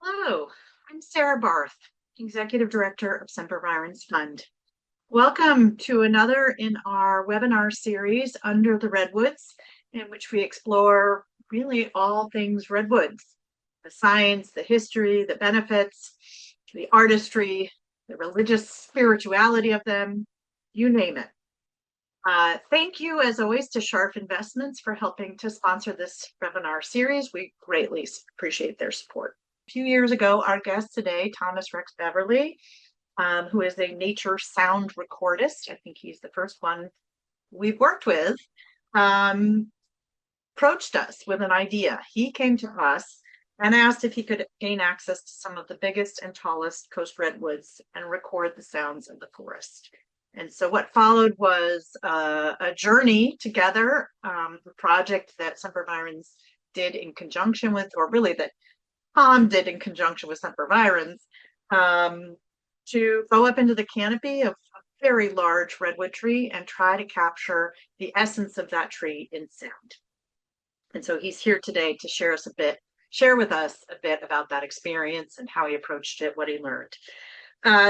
Hello, I'm Sarah Barth, Executive Director of Semper Virens Fund. Welcome to another in our webinar series under the Redwoods, in which we explore really all things Redwoods, the science, the history, the benefits, the artistry, the religious spirituality of them, you name it. Thank you, as always, to Sharp Investments for helping to sponsor this webinar series. We greatly appreciate their support. A few years ago, our guest today, Thomas Rex Beverly, who is a nature sound recordist, I think he's the first one we've worked with, approached us with an idea. He came to us and asked if he could gain access to some of the biggest and tallest coast redwoods and record the sounds of the forest. And so what followed was a journey together, a project that Semper Virens did in conjunction with, or really that Tom did in conjunction with Semper Virens, to go up into the canopy of a very large redwood tree and try to capture the essence of that tree in sound. And so he's here today to share with us a bit about that experience and how he approached it, what he learned.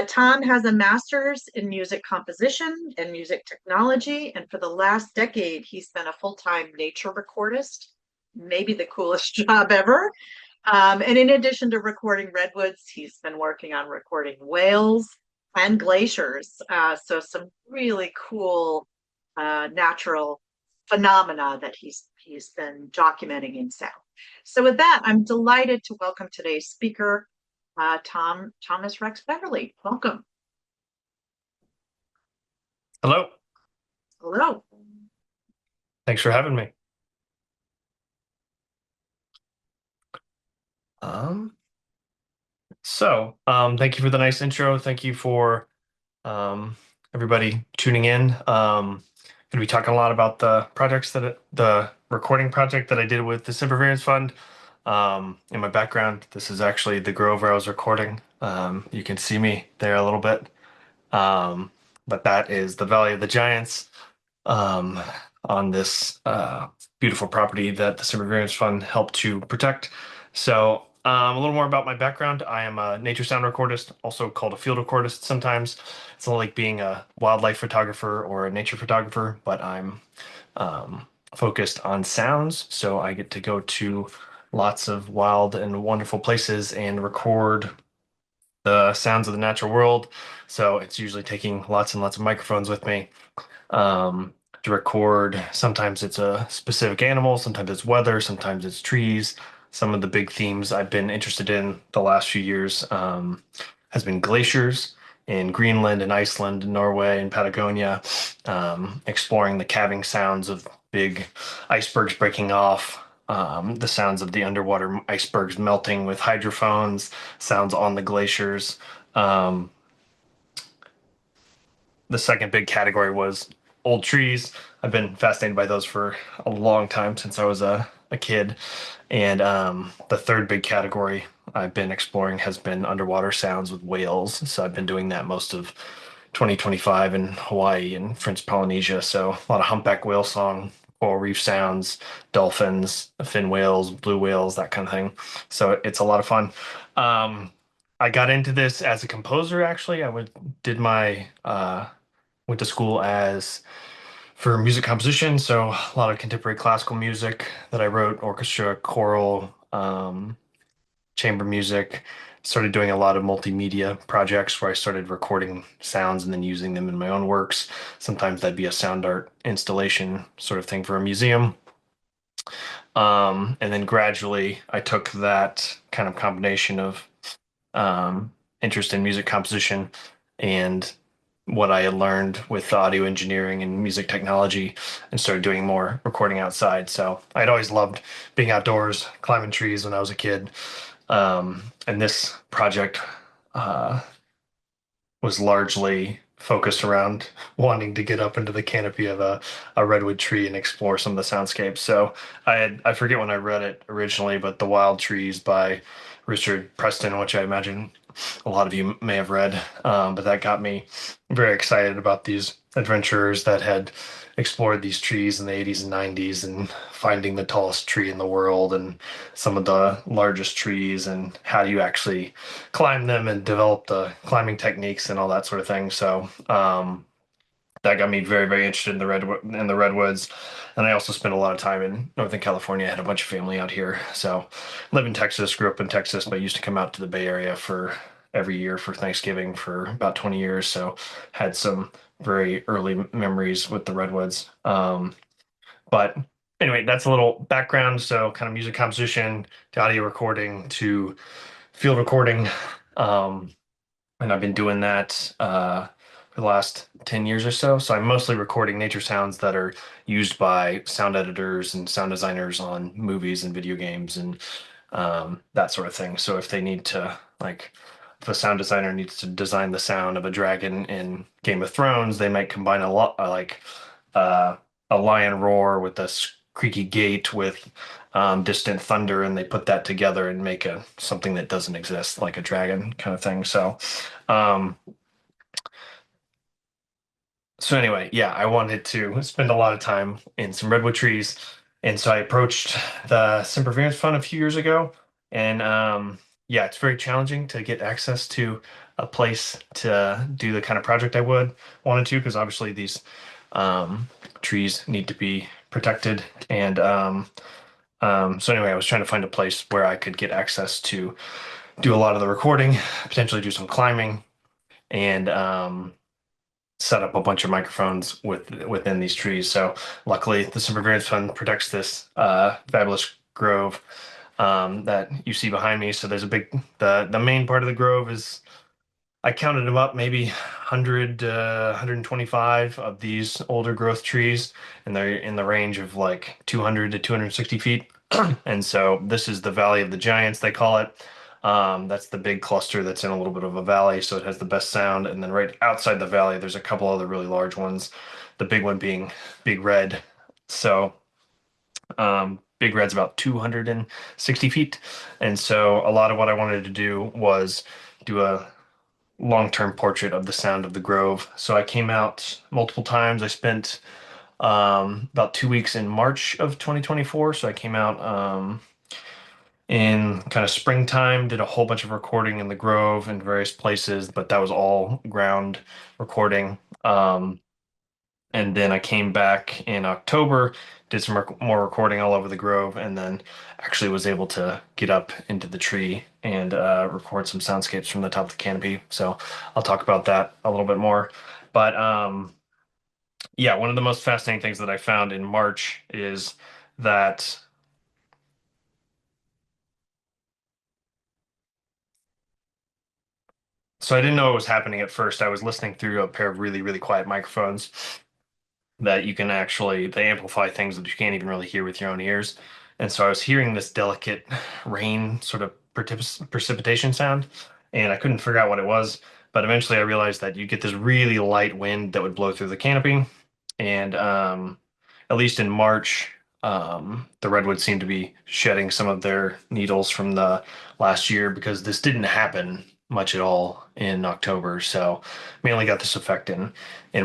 Tom has a master's in music composition and music technology, and for the last decade, he's been a full-time nature recordist, maybe the coolest job ever. And in addition to recording redwoods, he's been working on recording whales and glaciers. So some really cool natural phenomena that he's been documenting in sound. So with that, I'm delighted to welcome today's speaker, Thomas Rex Beverly. Welcome. Hello. Hello. Thanks for having me. Um, thank you for the nice intro. Thank you for everybody tuning in. Going to be talking a lot about the recording project that I did with the Semper Virens Fund. In my background, this is actually the grove where I was recording. You can see me there a little bit. But that is the Valley of the Giants um, on this beautiful property that the Semper Virens Fund helped to protect. So, a little more about my background. I am a nature sound recordist, also called a field recordist sometimes. It's not like being a wildlife photographer or a nature photographer, but I'm focused on sounds. So I get to go to lots of wild and wonderful places and record the sounds of the natural world. So it's usually taking lots and lots of microphones with me to record. Sometimes it's a specific animal, sometimes it's weather, sometimes it's trees. Some of the big themes I've been interested in the last few years has been glaciers in Greenland and Iceland, Norway and Patagonia, exploring the calving sounds of big icebergs breaking off, the sounds of the underwater icebergs melting with hydrophones, sounds on the glaciers. The second big category was old trees. I've been fascinated by those for a long time since I was a kid. And the third big category I've been exploring has been underwater sounds with whales. So I've been doing that most of 2025 in Hawaii and French Polynesia. So a lot of humpback whale song, coral reef sounds, dolphins, fin whales, blue whales, that kind of thing. So it's a lot of fun. I got into this as a composer, actually. Did my went to school as for music composition, so a lot of contemporary classical music that I wrote, orchestra, choral, chamber music. Started doing a lot of multimedia projects where I started recording sounds and then using them in my own works. Sometimes that'd be a sound art installation sort of thing for a museum. And then gradually I took that kind of combination of interest in music composition and what I had learned with audio engineering and music technology and started doing more recording outside. So I'd always loved being outdoors, climbing trees when I was a kid. And this project was largely focused around wanting to get up into the canopy of a redwood tree and explore some of the soundscapes. So I forget when I read it originally, but The Wild Trees by Richard Preston, which I imagine a lot of you may have read, but that got me very excited about these adventurers that had explored these trees in the 80s and 90s and finding the tallest tree in the world and some of the largest trees and how do you actually climb them and develop the climbing techniques and all that sort of thing. So, that got me very, very interested in the redwoods. And I also spent a lot of time in Northern California. I had a bunch of family out here. So live in Texas, grew up in Texas, but used to come out to the Bay Area for every year for Thanksgiving for about 20 years. So had some very early memories with the redwoods. But anyway, that's a little background. So kind of music composition to audio recording to field recording. Um, and I've been doing that for the last 10 years or so. So I'm mostly recording nature sounds that are used by sound editors and sound designers on movies and video games and that sort of thing. So if they need to, like, if a sound designer needs to design the sound of a dragon in Game of Thrones, they might combine a lot, uh, a lion roar with a creaky gate with distant thunder, and they put that together and make a something that doesn't exist, like a dragon kind of thing. Um, so anyway, yeah, I wanted to spend a lot of time in some redwood trees, and so I approached the Sempervirens Fund a few years ago, and yeah, it's very challenging to get access to a place to do the kind of project I would wanted to, because obviously these trees need to be protected, and so anyway, I was trying to find a place where I could get access to do a lot of the recording, potentially do some climbing, and set up a bunch of microphones within these trees. So luckily, the Perseverance Fund protects this fabulous grove that you see behind me. So there's a big the main part of the grove is I counted them up maybe 100 125 of these older growth trees, and they're in the range of like 200 to 260 feet. And so this is the Valley of the Giants, they call it. That's the big cluster that's in a little bit of a valley, so it has the best sound. And then right outside the valley, there's a couple other really large ones. The big one being Big Red. So Big Red's about 260 feet. And so a lot of what I wanted to do was do a long-term portrait of the sound of the grove. So I came out multiple times. I spent about 2 weeks in March of 2024. So I came out in kind of springtime, did a whole bunch of recording in the grove in various places, but that was all ground recording. And then I came back in October, did some more recording all over the grove, and then actually was able to get up into the tree and record some soundscapes from the top of the canopy. So I'll talk about that a little bit more. But yeah, one of the most fascinating things that I found in March is that so I didn't know what was happening at first. I was listening through a pair of really, really quiet microphones that you can actually they amplify things that you can't even really hear with your own ears. And so I was hearing this delicate rain sort of precipitation sound, and I couldn't figure out what it was. But eventually I realized that you get this really light wind that would blow through the canopy. And at least in March, the redwoods seem to be shedding some of their needles from the last year because this didn't happen much at all in October. So mainly got this effect in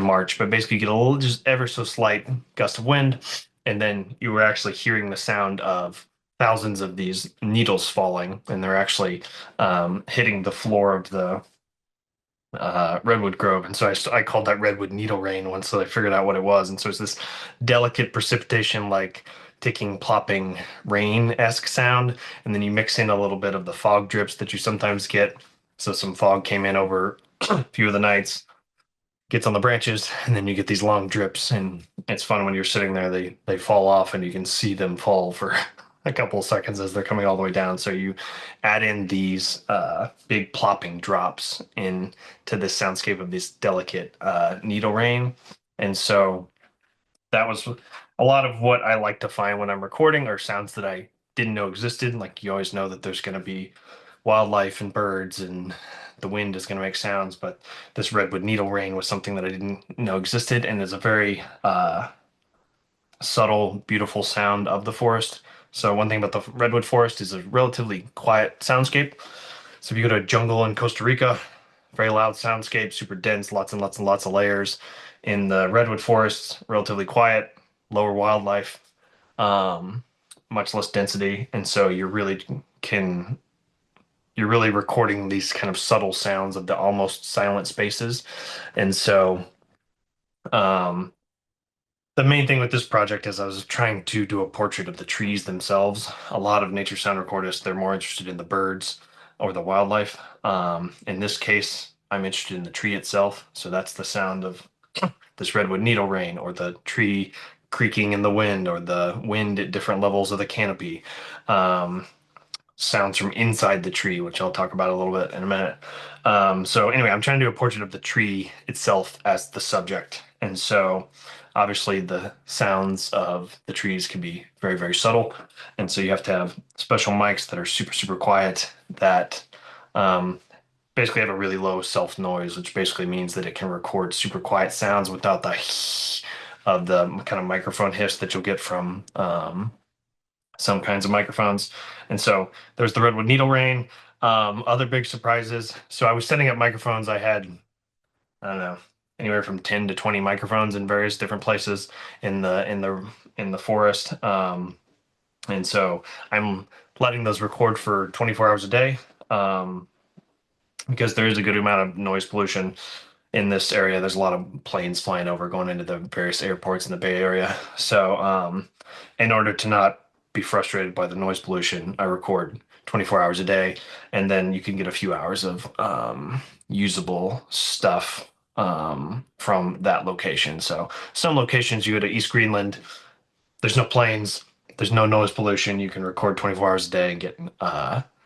March, but basically you get a little just ever so slight gust of wind, and then you were actually hearing the sound of thousands of these needles falling, and they're actually hitting the floor of the redwood grove. And so I called that redwood needle rain once, so I figured out what it was. And so it's this delicate precipitation, like ticking, plopping rain-esque sound, and then you mix in a little bit of the fog drips that you sometimes get. So some fog came in over a few of the nights, gets on the branches, and then you get these long drips, and it's fun when you're sitting there. They fall off, and you can see them fall for a couple of seconds as they're coming all the way down. So you add in these big plopping drops into this soundscape of this delicate needle rain, and so that was a lot of what I like to find when I'm recording are sounds that I didn't know existed. Like you always know that there's going to be wildlife and birds and the wind is going to make sounds, but this redwood needle rain was something that I didn't know existed and is a very subtle, beautiful sound of the forest. So one thing about the redwood forest is a relatively quiet soundscape. So if you go to a jungle in Costa Rica, very loud soundscape, super dense, lots and lots and lots of layers. In the redwood forests, relatively quiet, lower wildlife, um, much less density, and so can you're really recording these kind of subtle sounds of the almost silent spaces. And so um, the main thing with this project is I was trying to do a portrait of the trees themselves. A lot of nature sound recordists, they're more interested in the birds or the wildlife. In this case, I'm interested in the tree itself. So that's the sound of this redwood needle rain or the tree creaking in the wind or the wind at different levels of the canopy. Um, Sounds from inside the tree, which I'll talk about a little bit in a minute. So anyway, I'm trying to do a portrait of the tree itself as the subject. And so obviously the sounds of the trees can be very, very subtle. And so you have to have special mics that are super, super quiet that um, basically have a really low self noise, which basically means that it can record super quiet sounds without the of the kind of microphone hiss that you'll get from some kinds of microphones. And so there's the Redwood Needle Rain. Other big surprises. So I was setting up microphones. I had, I don't know, anywhere from 10 to 20 microphones in various different places in the forest. And so I'm letting those record for 24 hours a day. Because there is a good amount of noise pollution in this area. There's a lot of planes flying over going into the various airports in the Bay Area. So, in order to not be frustrated by the noise pollution, I record 24 hours a day, and then you can get a few hours of usable stuff from that location. So, some locations you go to East Greenland, there's no planes, there's no noise pollution. You can record 24 hours a day and get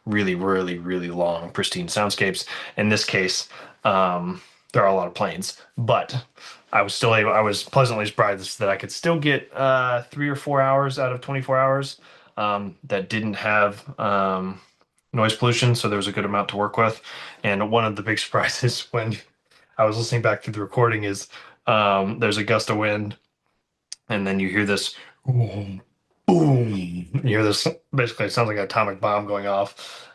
really, really, really long, pristine soundscapes. In this case, there are a lot of planes, but I was pleasantly surprised that I could still get 3 or 4 hours out of 24 hours that didn't have noise pollution. So there was a good amount to work with. And one of the big surprises when I was listening back through the recording is there's a gust of wind, and then you hear this boom, boom. You hear this basically it sounds like an atomic bomb going off.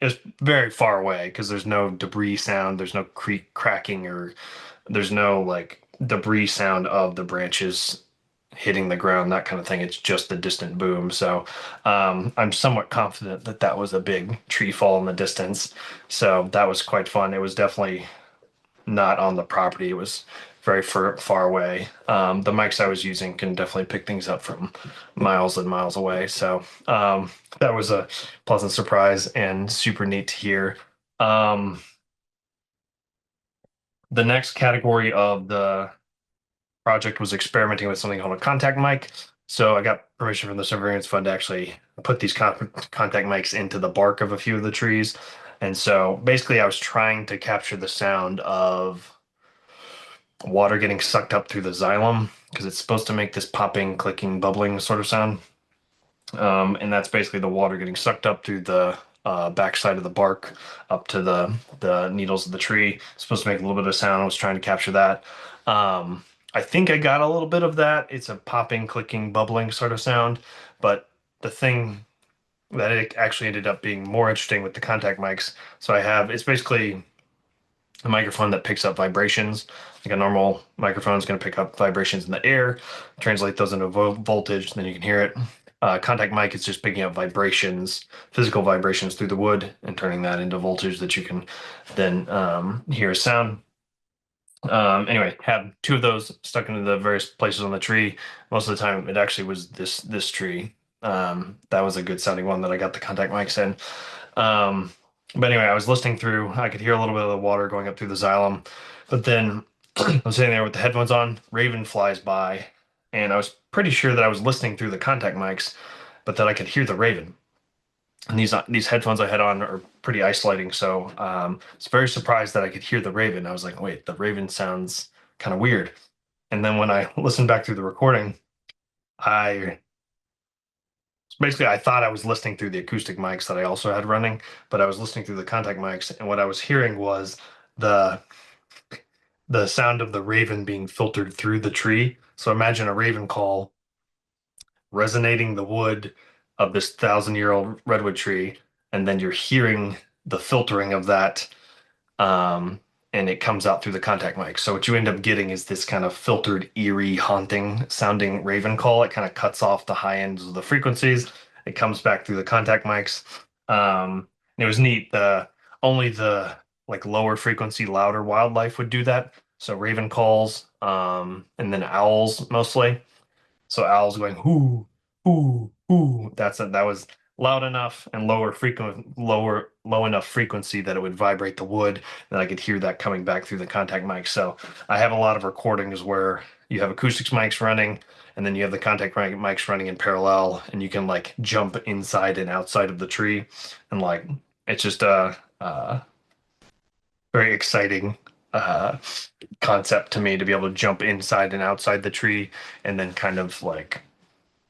It's very far away because there's no debris sound, there's no creak cracking, or there's no like debris sound of the branches hitting the ground, that kind of thing. It's just the distant boom. So I'm somewhat confident that that was a big tree fall in the distance. So that was quite fun. It was definitely not on the property. It was very far away. The mics I was using can definitely pick things up from miles and miles away. So that was a pleasant surprise and super neat to hear. Um, the next category of the project was experimenting with something called a contact mic. So I got permission from the Surveillance Fund to actually put these contact mics into the bark of a few of the trees. And so basically, I was trying to capture the sound of water getting sucked up through the xylem because it's supposed to make this popping, clicking, bubbling sort of sound. And that's basically the water getting sucked up through the backside of the bark up to the needles of the tree. It's supposed to make a little bit of sound. I was trying to capture that. I think I got a little bit of that. It's a popping, clicking, bubbling sort of sound. But the thing that it actually ended up being more interesting with the contact mics. So it's basically a microphone that picks up vibrations. Like a normal microphone is going to pick up vibrations in the air, translate those into voltage, then you can hear it. Contact mic is just picking up vibrations, physical vibrations through the wood, and turning that into voltage that you can then hear a sound. Anyway, had two of those stuck into the various places on the tree. Most of the time, it actually was this tree. That was a good sounding one that I got the contact mics in. But anyway, I was listening through. I could hear a little bit of the water going up through the xylem, but then I'm sitting there with the headphones on. Raven flies by, and I was pretty sure that I was listening through the contact mics, but that I could hear the raven. And these headphones I had on are pretty isolating, so I was very surprised that I could hear the raven. I was like, wait, the raven sounds kind of weird. And then when I listened back through the recording, I basically I thought I was listening through the acoustic mics that I also had running, but I was listening through the contact mics, and what I was hearing was the the sound of the raven being filtered through the tree. So imagine a raven call resonating the wood of this 1,000-year-old redwood tree, and then you're hearing the filtering of that Um, and it comes out through the contact mic. So what you end up getting is this kind of filtered, eerie, haunting sounding raven call. It kind of cuts off the high ends of the frequencies. It comes back through the contact mics. And it was neat. The only the like lower frequency, louder wildlife would do that. So raven calls, and then owls mostly. So owls going whoo, whoo, whoo. That was loud enough and low enough frequency that it would vibrate the wood, and I could hear that coming back through the contact mic. So I have a lot of recordings where you have acoustics mics running, and then you have the contact mics running in parallel, and you can like jump inside and outside of the tree, and like it's just a very exciting uh concept to me to be able to jump inside and outside the tree and then kind of like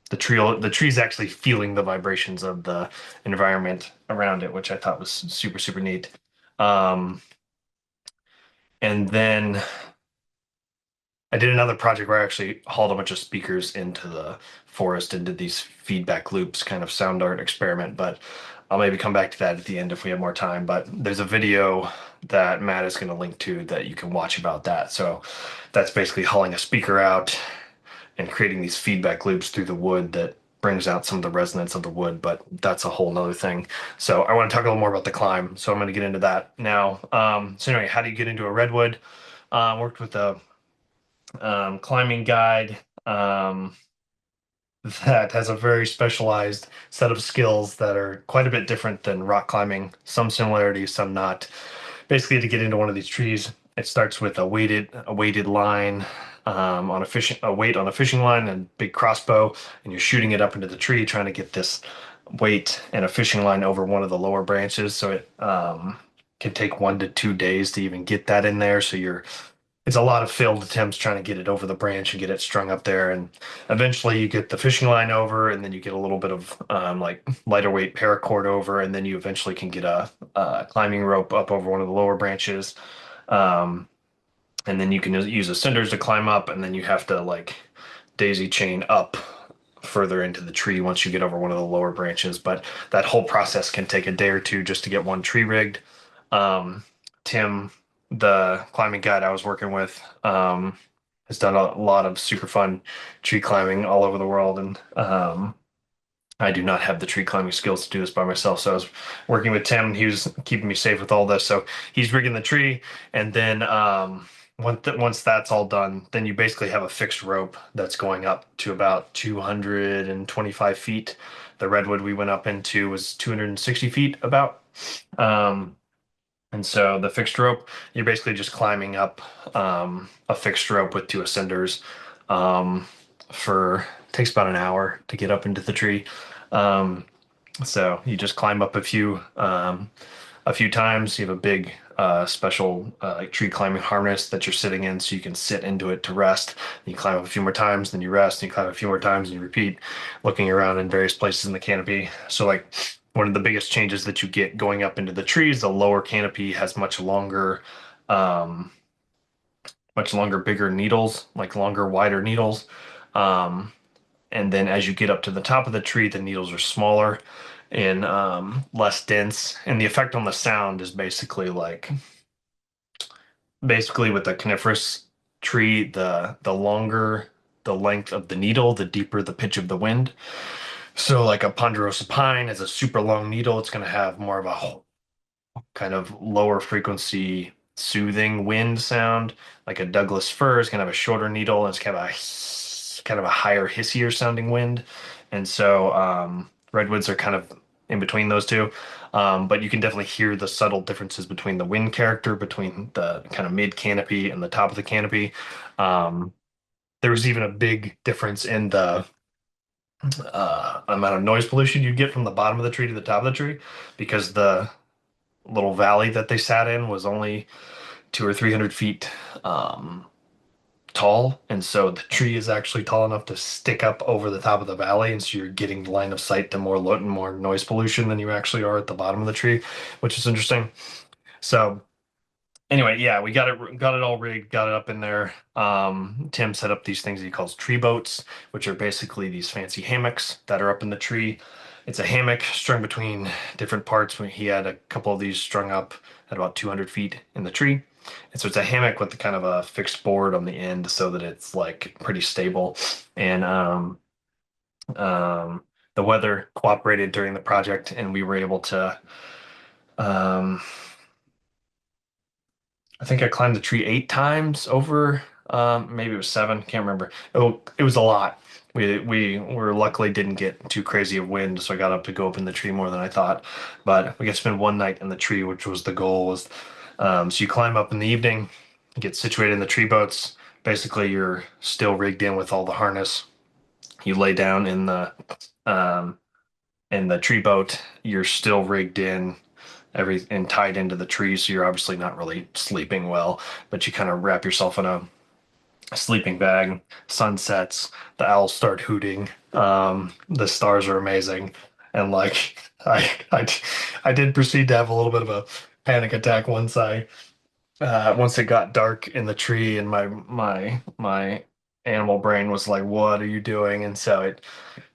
the tree's actually feeling the vibrations of the environment around it, which I thought was super, super neat. Um, and then I did another project where I actually hauled a bunch of speakers into the forest and did these feedback loops kind of sound art experiment, but I'll maybe come back to that at the end if we have more time. But there's a video that Matt is going to link to that you can watch about that. So that's basically hauling a speaker out and creating these feedback loops through the wood that brings out some of the resonance of the wood, but that's a whole nother thing. So I want to talk a little more about the climb. So I'm going to get into that now. So anyway, how do you get into a redwood? Worked with a climbing guide that has a very specialized set of skills that are quite a bit different than rock climbing. Some similarities, some not. Basically, to get into one of these trees, it starts with a weighted line on a weight on a fishing line and big crossbow, and you're shooting it up into the tree, trying to get this weight and a fishing line over one of the lower branches. So it can take 1 to 2 days to even get that in there. So it's a lot of failed attempts trying to get it over the branch and get it strung up there. And eventually you get the fishing line over, and then you get a little bit of like lighter weight paracord over, and then you eventually can get a climbing rope up over one of the lower branches. Um, and then you can use the cinders to climb up, and then you have to like daisy chain up further into the tree once you get over one of the lower branches. But that whole process can take a day or two just to get one tree rigged. Tim, the climbing guide I was working with, has done a lot of super fun tree climbing all over the world, and I do not have the tree climbing skills to do this by myself. So I was working with Tim. He was keeping me safe with all this. So he's rigging the tree, and then once that's all done, then you basically have a fixed rope that's going up to about 225 feet. The redwood we went up into was 260 feet about. Um, and so the fixed rope, you're basically just climbing up a fixed rope with two ascenders. For takes about an hour to get up into the tree. Um, so you just climb up a few times. You have a big special like tree climbing harness that you're sitting in, so you can sit into it to rest. You climb up a few more times, then you rest. And you climb a few more times, and you repeat, looking around in various places in the canopy. So like one of the biggest changes that you get going up into the trees, the lower canopy has um, much longer, bigger needles, like longer, wider needles. Um, and then as you get up to the top of the tree, the needles are smaller and less dense. And the effect on the sound is basically with the coniferous tree, the longer the length of the needle, the deeper the pitch of the wind. So like a ponderosa pine has a super long needle. It's going to have more of a kind of lower frequency soothing wind sound. Like a Douglas fir is going to have a shorter needle, and it's kind of a higher hissier sounding wind. And so redwoods are kind of in between those two. But you can definitely hear the subtle differences between the wind character, between the kind of mid canopy and the top of the canopy. Um, there was even a big difference in the amount of noise pollution you get from the bottom of the tree to the top of the tree, because the little valley that they sat in was only 200 or 300 feet tall, and so the tree is actually tall enough to stick up over the top of the valley, and so you're getting line of sight to more noise pollution than you actually are at the bottom of the tree, which is interesting. So anyway, yeah, we got it all rigged, got it up in there. Tim set up these things he calls tree boats, which are basically these fancy hammocks that are up in the tree. it's a hammock strung between different parts. He had a couple of these strung up at about 200 feet in the tree. And so it's a hammock with kind of a fixed board on the end so that it's like pretty stable. And um, the weather cooperated during the project, and we were able to. Um, I think I climbed the tree 8 times over. Maybe it was seven. Can't remember. It was a lot. We were luckily didn't get too crazy of wind, so I got up to go up in the tree more than I thought. But we got to spend one night in the tree, which was the goal. Was so you climb up in the evening, get situated in the tree boats. Basically, you're still rigged in with all the harness. You lay down um, in the tree boat. You're still rigged in and tied into the tree, so you're obviously not really sleeping well, but you kind of wrap yourself in a sleeping bag. Sun sets, the owls start hooting, the stars are amazing, and like I did proceed to have a little bit of a panic attack once it got dark in the tree, and my animal brain was like, "What are you doing?" And so it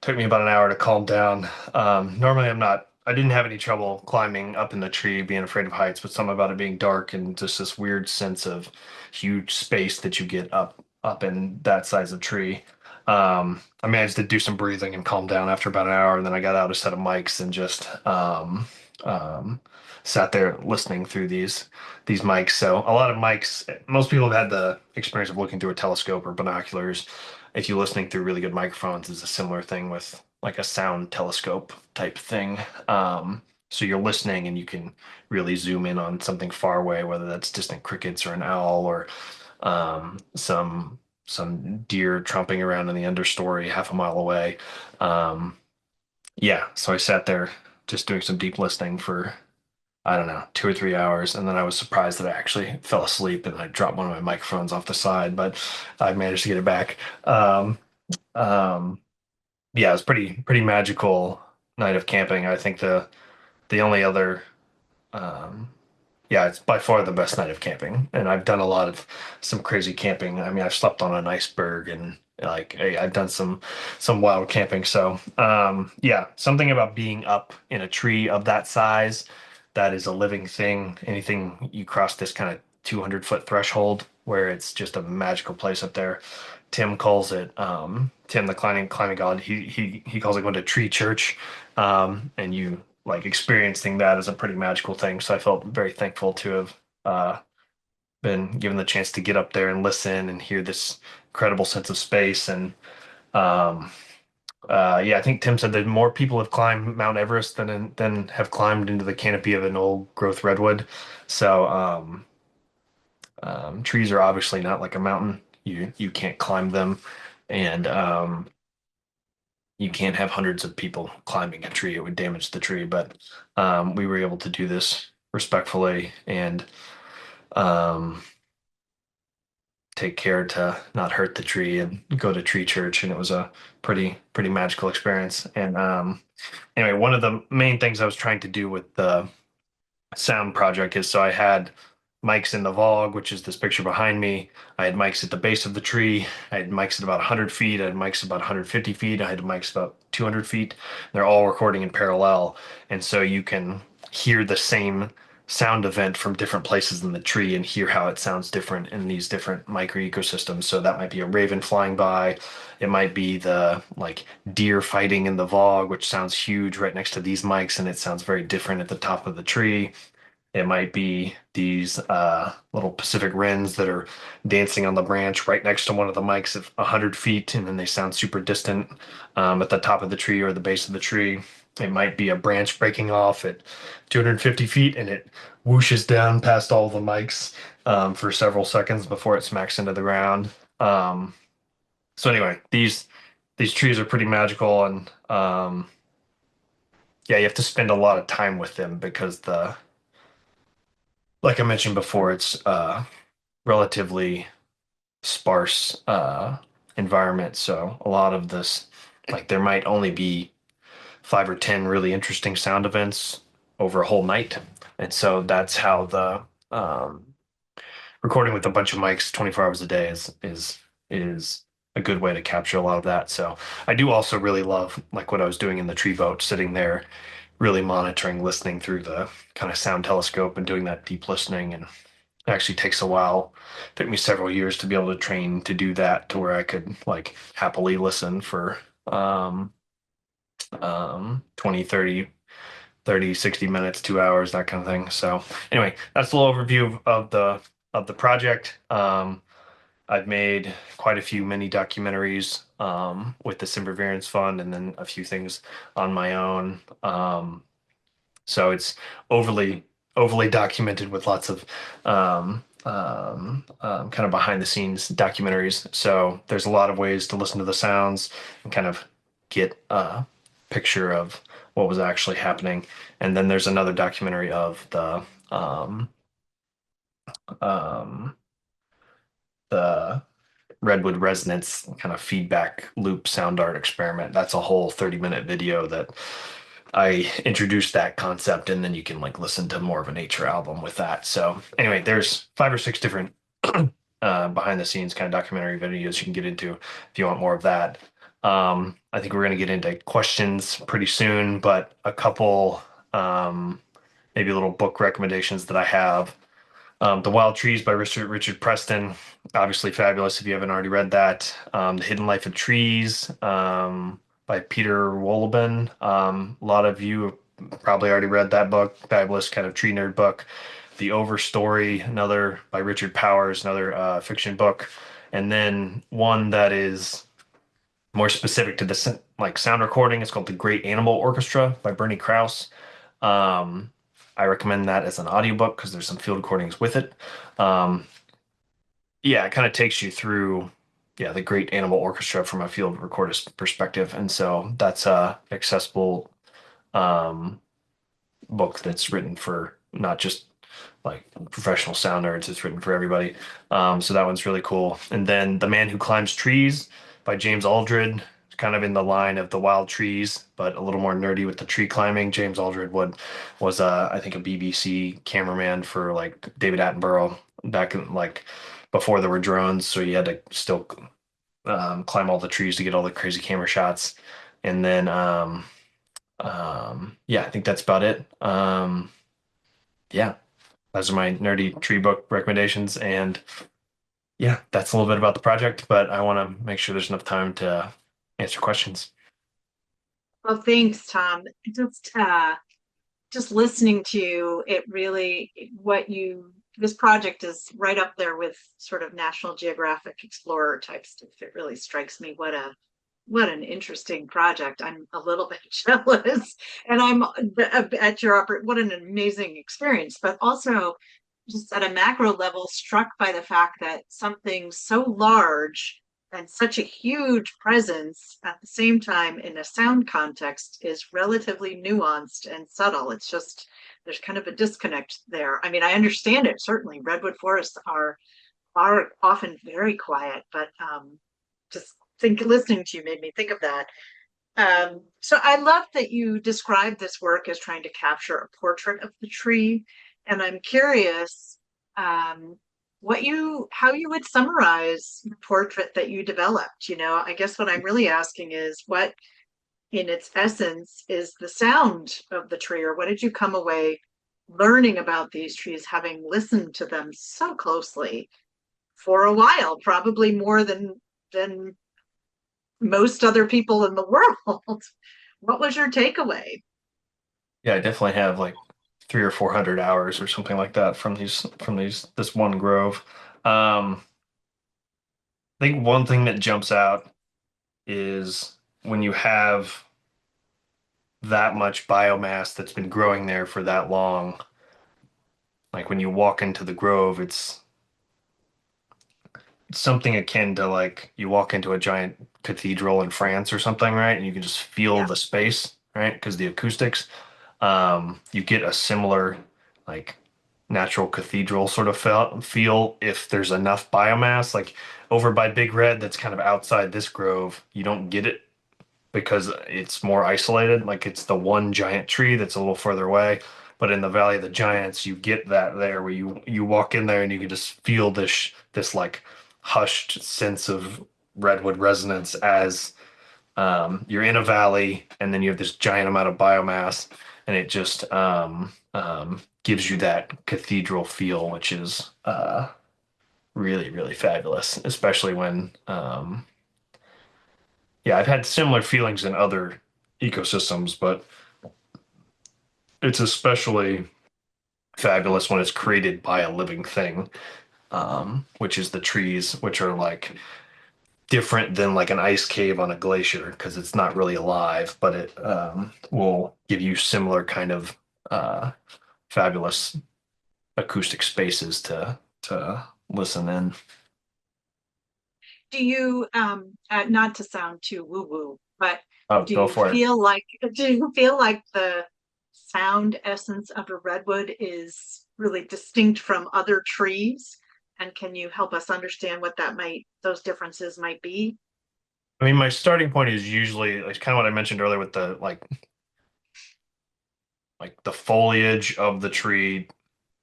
took me about an hour to calm down. Normally, I didn't have any trouble climbing up in the tree, being afraid of heights, but something about it being dark and just this weird sense of huge space that you get up in that size of tree. I managed to do some breathing and calm down after about an hour, and then I got out a set of mics and just um, sat there listening through these mics. So a lot of mics, most people have had the experience of looking through a telescope or binoculars. If you're listening through really good microphones, is a similar thing with like a sound telescope type thing. So you're listening and you can really zoom in on something far away, whether that's distant crickets or an owl or some deer tromping around in the understory half a mile away. Um, yeah, so I sat there just doing some deep listening for I don't know, 2 or 3 hours, and then I was surprised that I actually fell asleep and I dropped one of my microphones off the side, but I managed to get it back. Um, yeah, it was pretty magical night of camping. I think the only other um, yeah, it's by far the best night of camping. And I've done a lot of some crazy camping. I mean, I've slept on an iceberg and like I've done some wild camping. So yeah, something about being up in a tree of that size that is a living thing. Anything you cross this kind of 200-foot threshold where it's just a magical place up there. Tim calls it Tim the climbing god. He calls it going to tree church. And you like experiencing that is a pretty magical thing. So I felt very thankful to have uh, been given the chance to get up there and listen and hear this incredible sense of space. And um, yeah, I think Tim said that more people have climbed Mount Everest than have climbed into the canopy of an old growth redwood. So trees are obviously not like a mountain. You can't climb them, and you can't have hundreds of people climbing a tree. It would damage the tree. But we were able to do this respectfully and um, take care to not hurt the tree and go to tree church. And it was a pretty magical experience. And anyway, one of the main things I was trying to do with the sound project is so I had mics in the Vogue, which is this picture behind me. I had mics at the base of the tree. I had mics at about 100 feet. I had mics about 150 feet. I had mics about 200 feet. They're all recording in parallel. And so you can hear the same sound event from different places in the tree and hear how it sounds different in these different micro ecosystems. So that might be a raven flying by. It might be the like deer fighting in the Vogue, which sounds huge right next to these mics, and it sounds very different at the top of the tree. It might be these little Pacific wrens that are dancing on the branch right next to one of the mics at 100 feet, and then they sound super distant at the top of the tree or the base of the tree. It might be a branch breaking off at 250 feet, and it whooshes down past all the mics for several seconds before it smacks into the ground. So anyway, these trees are pretty magical, and yeah, you have to spend a lot of time with them because the like I mentioned before, it's relatively sparse environment. So a lot of this, like there might only be 5 or 10 really interesting sound events over a whole night. And so that's how the recording with a bunch of mics 24 hours a day is a good way to capture a lot of that. So I do also really love like what I was doing in the tree boat, sitting there, really monitoring, listening through the kind of sound telescope and doing that deep listening. And it actually takes a while. It took me several years to be able to train to do that to where I could like happily listen for 20, 30, 60 minutes, 2 hours, that kind of thing. So anyway, that's a little overview of the project. I've made quite a few mini documentaries with the Simpervariance Fund and then a few things on my own. So it's overly overly documented with lots of kind of behind the scenes documentaries. So there's a lot of ways to listen to the sounds and kind of get a picture of what was actually happening. And then there's another documentary of um, the Redwood resonance kind of feedback loop sound art experiment. That's a whole 30-minute video that I introduced that concept, and then you can like listen to more of a nature album with that. So anyway, there's 5 or 6 different behind the scenes kind of documentary videos you can get into if you want more of that. I think we're going to get into questions pretty soon, but a couple maybe little book recommendations that I have. The Wild Trees by Richard Preston, obviously fabulous if you haven't already read that. The Hidden Life of Trees by Peter Wohlleben. A lot of you have probably already read that book. Fabulous kind of tree nerd book. The Overstory, another by Richard Powers, another fiction book. And then one that is more specific to the like sound recording. It's called The Great Animal Orchestra by Bernie Krause. Um, I recommend that as an audiobook because there's some field recordings with it. Um, yeah, it kind of takes you through, yeah, the Great Animal Orchestra from a field recordist perspective, and so that's a accessible um, book that's written for not just like professional sound nerds. It's written for everybody. So that one's really cool. And then The Man Who Climbs Trees by James Aldred, kind of in the line of The Wild Trees, but a little more nerdy with the tree climbing. James Aldred was I think a BBC cameraman for like David Attenborough back in like before there were drones, so you had to still climb all the trees to get all the crazy camera shots. And then yeah, I think that's about it. Yeah, those are my nerdy tree book recommendations. And yeah, that's a little bit about the project, but I want to make sure there's enough time to answer questions. Well, thanks, Tom. Just listening to you, it really what you this project is right up there with sort of National Geographic Explorer type stuff. It really strikes me what an interesting project. I'm a little bit jealous, and I'm at your what an amazing experience, but also just at a macro level struck by the fact that something so large and such a huge presence at the same time in a sound context is relatively nuanced and subtle. It's just there's kind of a disconnect there. I mean, I understand it certainly. Redwood forests are often very quiet, but just listening to you made me think of that. So I love that you described this work as trying to capture a portrait of the tree, and I'm curious how you would summarize the portrait that you developed. I guess what I'm really asking is what, in its essence, is the sound of the tree, or what did you come away learning about these trees, having listened to them so closely for a while, probably more than most other people in the world. What was your takeaway? Yeah, I definitely have like 300 or 400 hours or something like that from this one grove. I think one thing that jumps out is when you have that much biomass that's been growing there for that long, like when you walk into the grove, it's something akin to like you walk into a giant cathedral in France or something, right? And you can just feel Yeah. the space, right? Because the acoustics. You get a similar like natural cathedral sort of feel if there's enough biomass. Like over by Big Red, that's kind of outside this grove, you don't get it because it's more isolated. Like it's the one giant tree that's a little further away. But in the Valley of the Giants, you get that there where you walk in there and you can just feel this like hushed sense of redwood resonance as you're in a valley, and then you have this giant amount of biomass, and it just gives you that cathedral feel, which is really, really fabulous, especially when yeah, I've had similar feelings in other ecosystems, but it's especially fabulous when it's created by a living thing, which is the trees, which are like different than like an ice cave on a glacier because it's not really alive, but it will give you similar kind of uh, fabulous acoustic spaces to listen in. Do you, not to sound too woo-woo, but Oh, do go you for it. feel like do you feel like the sound essence of a redwood is really distinct from other trees? And can you help us understand what those differences might be? I mean, my starting point is usually like kind of what I mentioned earlier with the like the foliage of the tree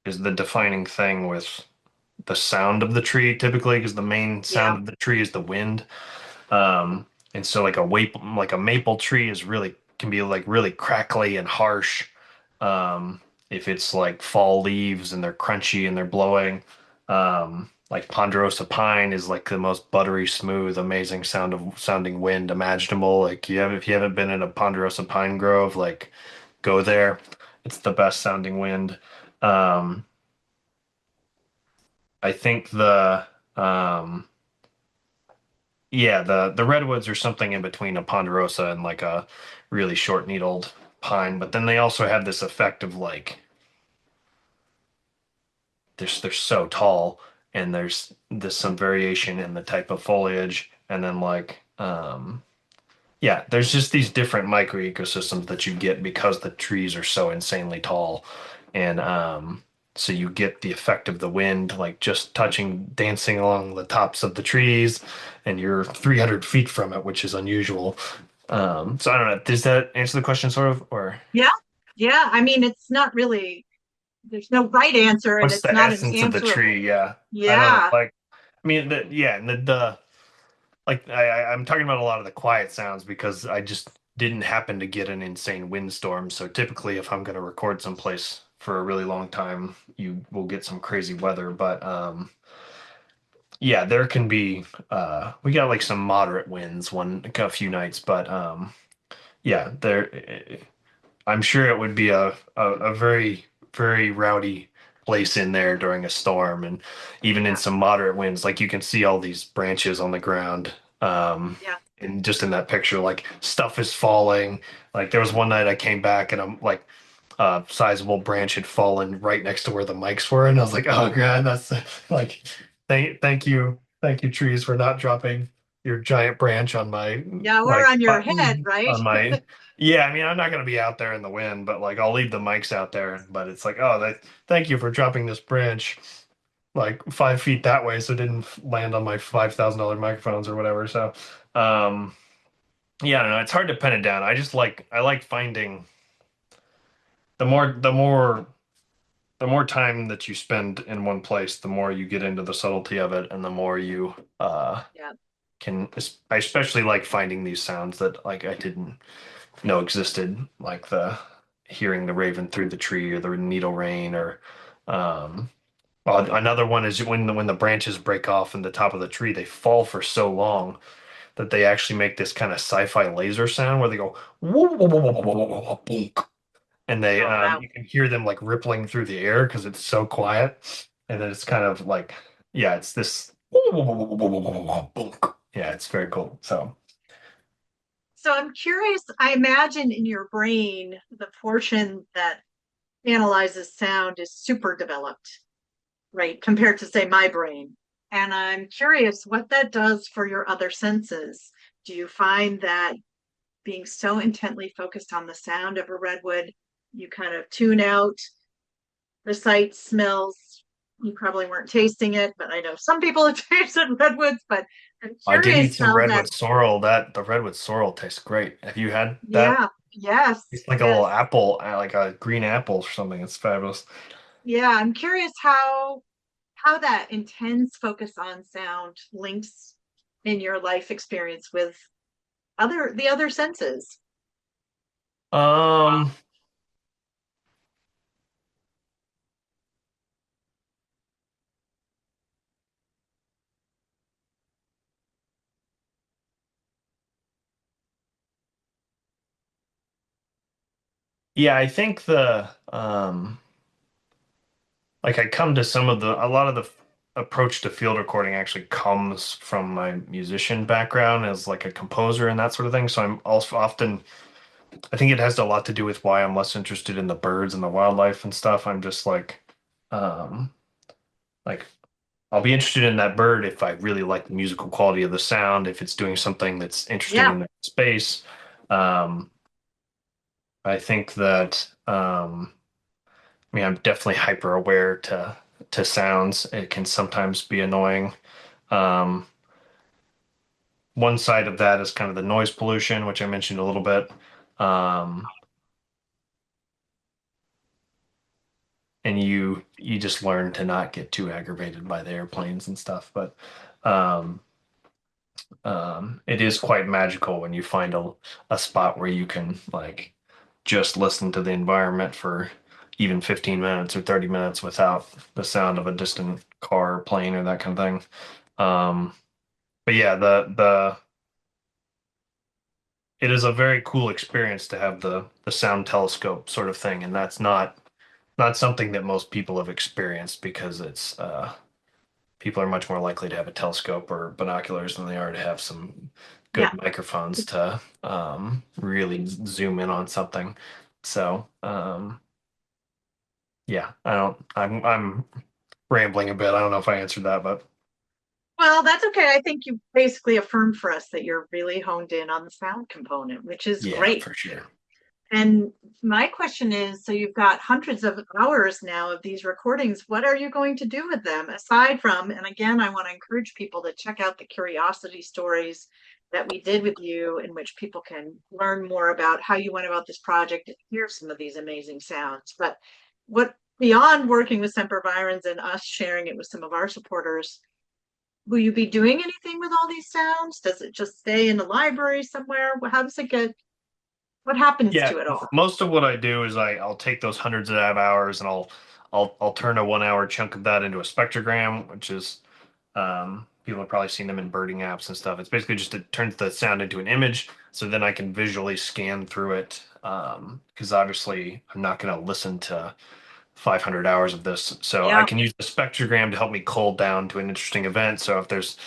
is the defining thing with the sound of the tree typically because the main Yeah, sound of the tree is the wind. And so like a maple tree is really can be like really crackly and harsh. If it's like fall leaves and they're crunchy and they're blowing. Like ponderosa pine is like the most buttery smooth, amazing sounding wind imaginable. Like if you haven't been in a ponderosa pine grove, like go there. It's the best sounding wind. Um, I think yeah, the redwoods are something in between a ponderosa and like a really short needled pine, but then they also have this effect of like they're so tall and there's some variation in the type of foliage and then yeah, there's just these different micro ecosystems that you get because the trees are so insanely tall. And so you get the effect of the wind, like just touching, dancing along the tops of the trees, and you're 300 feet from it, which is unusual. So I don't know. Does that answer the question, sort of? Or yeah, yeah. I mean, it's not really, there's no right answer, and what's it's the not an essence of the answerable. tree? Yeah. I don't know. Yeah, Like, I mean, yeah, and the like I'm talking about a lot of the quiet sounds because I just didn't happen to get an insane windstorm. So typically, if I'm going to record someplace for a really long time, you will get some crazy weather. But yeah, there can be we got like some moderate winds a few nights, but yeah, there I'm sure it would be a very, very rowdy place in there during a storm and even in yeah, some moderate winds. Like you can see all these branches on the ground. yeah. And just in that picture, like stuff is falling. Like there was one night I came back and I'm like a sizable branch had fallen right next to where the mics were, and I was like, oh God, that's like thank you trees for not dropping your giant branch on my Yeah, or like on your head, right? on my yeah, I mean, I'm not gonna be out there in the wind, but like I'll leave the mics out there. But it's like, oh, thank you for dropping this branch like 5 feet that way, so it didn't land on my $5,000 microphones or whatever. So, yeah, I don't know. It's hard to pin it down. I like finding the more the more the more time that you spend in one place, the more you get into the subtlety of it, and the more you Yeah, can. I especially like finding these sounds that like I didn't know existed, like the hearing the raven through the tree or the needle rain or um another one is when the branches break off in the top of the tree, they fall for so long that they actually make this kind of sci-fi laser sound where they go whoa, whoa, whoa, whoa, whoa, whoa, whoa, whoa, and they oh wow. you can hear them like rippling through the air because it's so quiet, and then it's kind of like yeah, it's this yeah, it's very cool. So So I'm curious, I imagine in your brain, the portion that analyzes sound is super developed, right? Compared to, say, my brain. And I'm curious what that does for your other senses. Do you find that being so intently focused on the sound of a redwood, you kind of tune out the sights, smells? You probably weren't tasting it, but I know some people have tasted redwoods, but I'm I did eat curious some how that, redwood sorrel. That the redwood sorrel tastes great. Have you had that? yeah, yes, It's like a little yes. apple, like a green apple or something. It's fabulous. Yeah, I'm curious how that intense focus on sound links. in your life experience with the other senses? Um, yeah, I think like I come to a lot of the approach to field recording actually comes from my musician background as like a composer and that sort of thing. So I'm also often, I think it has a lot to do with why I'm less interested in the birds and the wildlife and stuff. I'm just um, like I'll be interested in that bird if I really like the musical quality of the sound, if it's doing something that's interesting Yeah. in the space. Um, I think that I mean I'm definitely hyper aware to sounds. It can sometimes be annoying. Um, one side of that is kind of the noise pollution, which I mentioned a little bit. Um, and you just learn to not get too aggravated by the airplanes and stuff. But um, it is quite magical when you find a spot where you can like just listen to the environment for even 15 minutes or 30 minutes without the sound of a distant car or plane or that kind of thing. But yeah, the it is a very cool experience to have the sound telescope sort of thing, and that's not something that most people have experienced because it's people are much more likely to have a telescope or binoculars than they are to have some Yeah. good microphones to really zoom in on something. So yeah, I'm rambling a bit. I don't know if I answered that, but Well, that's okay. I think you basically affirmed for us that you're really honed in on the sound component, which is yeah, great. for sure. And my question is, so you've got hundreds of hours now of these recordings. What are you going to do with them aside from, and again, I want to encourage people to check out the curiosity stories that we did with you, in which people can learn more about how you went about this project and hear some of these amazing sounds. But what beyond working with Sempervirens and us sharing it with some of our supporters, will you be doing anything with all these sounds? Does it just stay in the library somewhere? How does it get, what happens Yeah, to it all? most of what I do is I'll take those hundreds of hours and I'll turn a 1 hour chunk of that into a spectrogram, which is people have probably seen them in birding apps and stuff. It's basically just it turns the sound into an image, so then I can visually scan through it. Because obviously I'm not going to listen to 500 hours of this, so I Yeah. can use the spectrogram to help me cull down to an interesting event. So if there's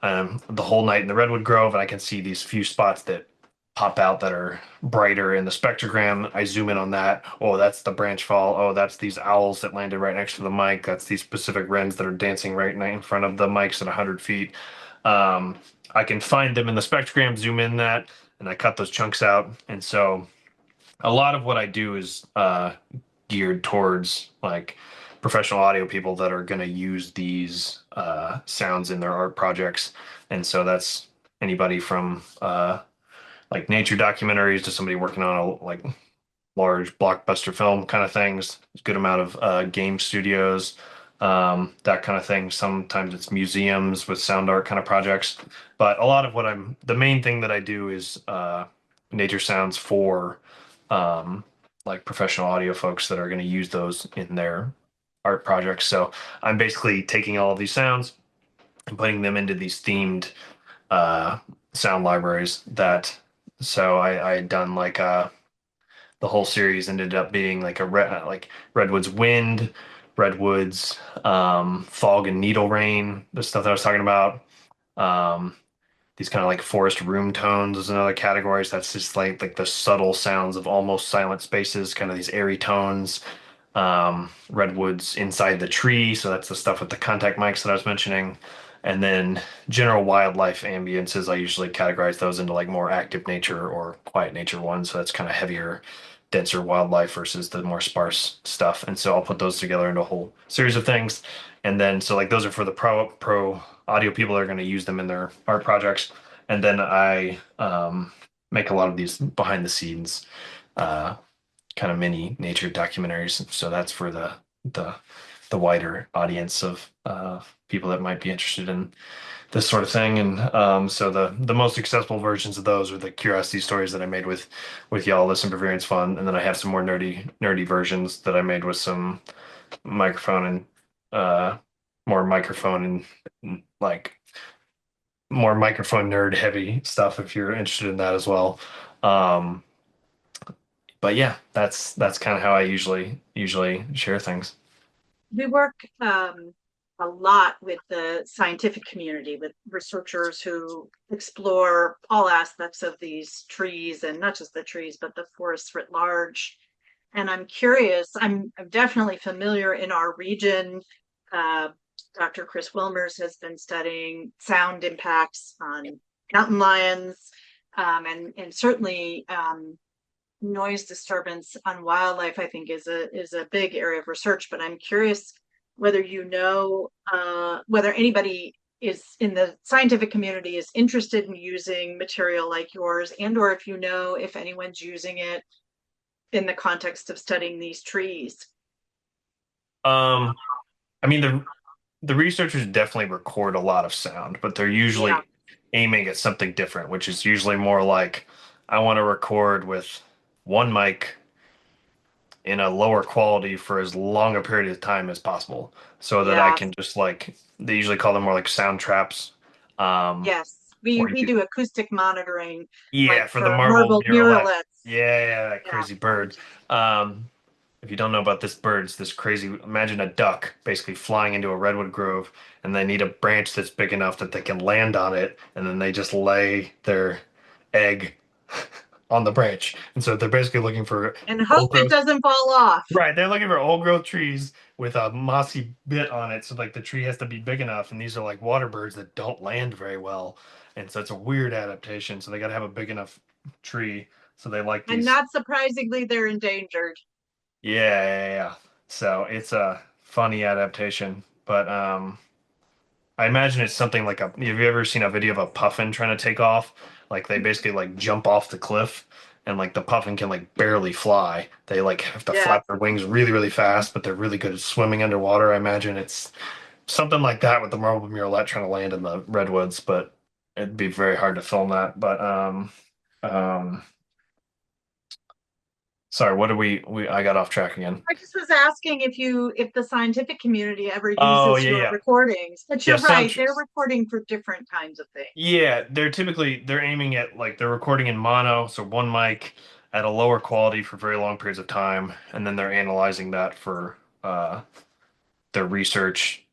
the whole night in the Redwood Grove, and I can see these few spots that pop out that are brighter in the spectrogram. I zoom in on that. Oh, that's the branch fall. Oh, that's these owls that landed right next to the mic. That's these Pacific wrens that are dancing right in front of the mics at 100 feet. Um, I can find them in the spectrogram, zoom in that, and I cut those chunks out. And so a lot of what I do is geared towards like professional audio people that are going to use these sounds in their art projects. And so that's anybody from like nature documentaries to somebody working on a like large blockbuster film kind of things. A good amount of game studios, that kind of thing. Sometimes it's museums with sound art kind of projects. But a lot of the main thing that I do is nature sounds for um, like professional audio folks that are going to use those in their art projects. So I'm basically taking all of these sounds and putting them into these themed uh, sound libraries that so I had done like the whole series ended up being like like Redwoods Wind, Redwoods Fog and Needle Rain, the stuff that I was talking about. Um, these kind of like forest room tones is another category. So that's just like the subtle sounds of almost silent spaces, kind of these airy tones. Redwoods inside the tree, so that's the stuff with the contact mics that I was mentioning. And then general wildlife ambiences, I usually categorize those into like more active nature or quiet nature ones. So that's kind of heavier, denser wildlife versus the more sparse stuff. And so I'll put those together into a whole series of things. And then so like those are for the pro audio people that are going to use them in their art projects. And then I make a lot of these behind the scenes uh, kind of mini nature documentaries. So that's for the the wider audience of people that might be interested in this sort of thing. And so the most accessible versions of those are the curiosity stories that I made with y'all, the Simpervariance Fund, and then I have some more nerdy versions that I made with some microphone and more microphone and like more microphone nerd heavy stuff if you're interested in that as well. Um, but yeah, that's kind of how I usually share things. We work a lot with the scientific community, with researchers who explore all aspects of these trees, and not just the trees, but the forests writ large. And I'm curious, I'm definitely familiar in our region. Uh, Dr. Chris Wilmers has been studying sound impacts on mountain lions, and certainly noise disturbance on wildlife, I think, is a big area of research. But I'm curious whether you know whether anybody is in the scientific community is interested in using material like yours, and or if you know if anyone's using it in the context of studying these trees. Um, I mean the researchers definitely record a lot of sound, but they're Yeah. usually aiming at something different, which is usually more like I want to record with one mic in a lower quality for as long a period of time as possible so that I Yeah. can just like they usually call them more like sound traps. Yes. We Or we you do acoustic monitoring, yeah, like for the for marble marbled murrelet. murrelets. Yeah, that Yeah. crazy bird. Um, if you don't know about this bird, it's this crazy. Imagine a duck basically flying into a redwood grove, and they need a branch that's big enough that they can land on it, and then they just lay their egg on the branch. And so they're basically looking for And hope old it growth. doesn't fall off. Right, they're looking for old growth trees with a mossy bit on it, so like the tree has to be big enough. And these are like water birds that don't land very well, and so it's a weird adaptation. So they got to have a big enough tree. So they like And these. not surprisingly, they're endangered. Yeah, yeah, yeah. So it's a funny adaptation, but I imagine it's something like a. Have you ever seen a video of a puffin trying to take off? Like they basically like jump off the cliff, and like the puffin can like barely fly. They like have to Yes. flap their wings really, really fast, but they're really good at swimming underwater. I imagine it's something like that with the marble murrelet trying to land in the redwoods, but it'd be very hard to film that. But um, sorry, what did we? I got off track again. I just was asking if the scientific community ever Oh uses yeah, your yeah, recordings. But yeah. you're Sound. right, they're recording for different kinds of things. Yeah, they're aiming at like they're recording in mono, so one mic at a lower quality for very long periods of time, and then they're analyzing that for their research.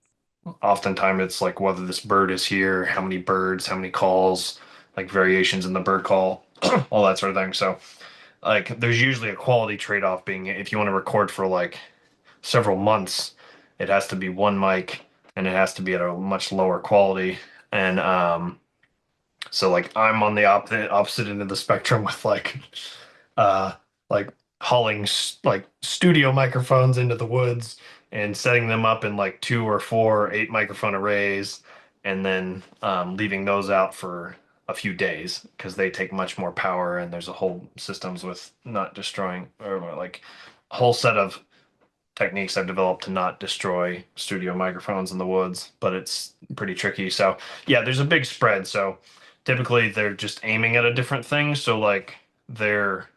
Oftentimes it's like whether this bird is here, how many birds, how many calls, like variations in the bird call, all that sort of thing. So like there's usually a quality trade-off being if you want to record for like several months, it has to be one mic and it has to be at a much lower quality. And so like I'm on the opposite end of the spectrum with uh like hauling like studio microphones into the woods and setting them up in like two or four 8 microphone arrays and then leaving those out for a few days because they take much more power and there's a whole systems with not destroying or like a whole set of techniques I've developed to not destroy studio microphones in the woods, but it's pretty tricky. So, yeah, there's a big spread. So, typically they're just aiming at a different thing. So, like, their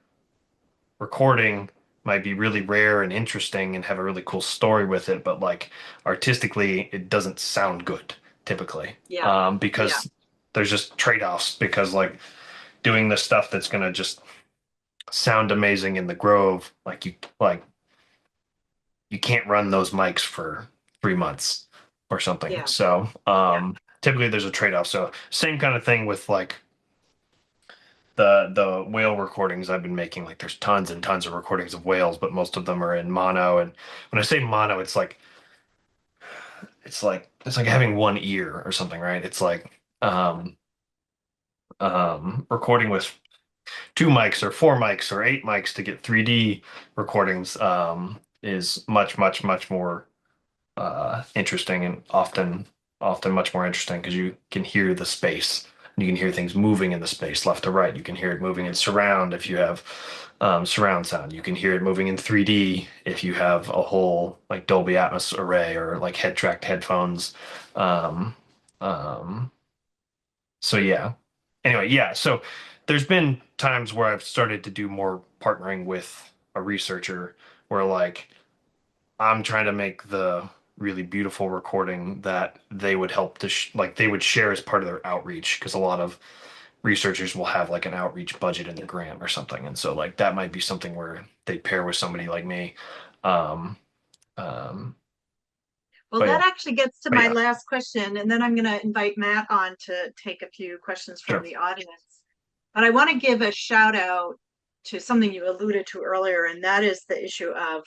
recording might be really rare and interesting and have a really cool story with it, but like artistically, it doesn't sound good typically. Yeah. Yeah. Because there's just trade-offs because like doing the stuff that's gonna just sound amazing in the grove, you can't run those mics for 3 months or something. Yeah. So Yeah. typically there's a trade-off. So same kind of thing with like the whale recordings I've been making. Like there's tons and tons of recordings of whales, but most of them are in mono. And when I say mono, it's like having one ear or something, right? It's like recording with two mics or four mics or 8 mics to get 3D recordings is much, much, much more interesting and often much more interesting because you can hear the space and you can hear things moving in the space left to right. You can hear it moving in surround if you have surround sound. You can hear it moving in 3D if you have a whole like Dolby Atmos array or like head tracked headphones. Um, um, so yeah. Anyway, yeah. So there's been times where I've started to do more partnering with a researcher where like I'm trying to make the really beautiful recording that they would help to like they would share as part of their outreach because a lot of researchers will have like an outreach budget in the grant or something, and so like that might be something where they pair with somebody like me. Um, um, Well, but that yeah, actually gets to but my yeah, last question, and then I'm going to invite Matt on to take a few questions from sure. the audience. But I want to give a shout out to something you alluded to earlier, and that is the issue of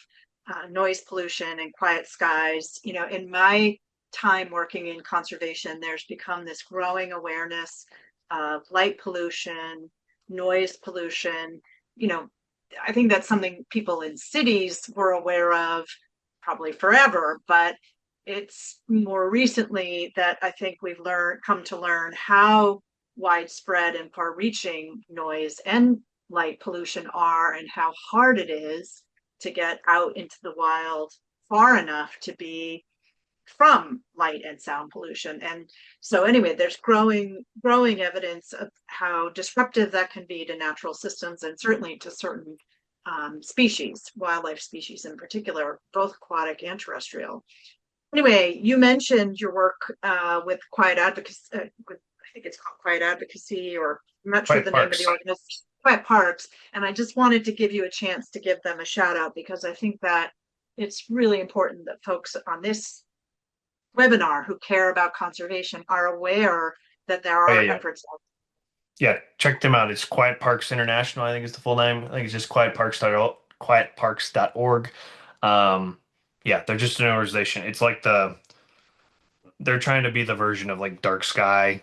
noise pollution and quiet skies. You know, in my time working in conservation, there's become this growing awareness of light pollution, noise pollution. You know, I think that's something people in cities were aware of probably forever, but it's more recently that I think we've come to learn how widespread and far reaching noise and light pollution are and how hard it is to get out into the wild far enough to be from light and sound pollution. And so anyway, there's growing evidence of how disruptive that can be to natural systems and certainly to certain species, wildlife species in particular, both aquatic and terrestrial. Anyway, you mentioned your work with quiet advocacy, I think it's called quiet advocacy, or I'm not sure Quiet the name of the Parks. organization, quiet parks. And I just wanted to give you a chance to give them a shout out because I think that it's really important that folks on this webinar who care about conservation are aware that there Oh yeah, are yeah, efforts. yeah. Check them out. It's Quiet Parks International. I think is the full name. I think it's just quietparks.org. Um, yeah, they're just an organization. It's like they're trying to be the version of like Dark Sky.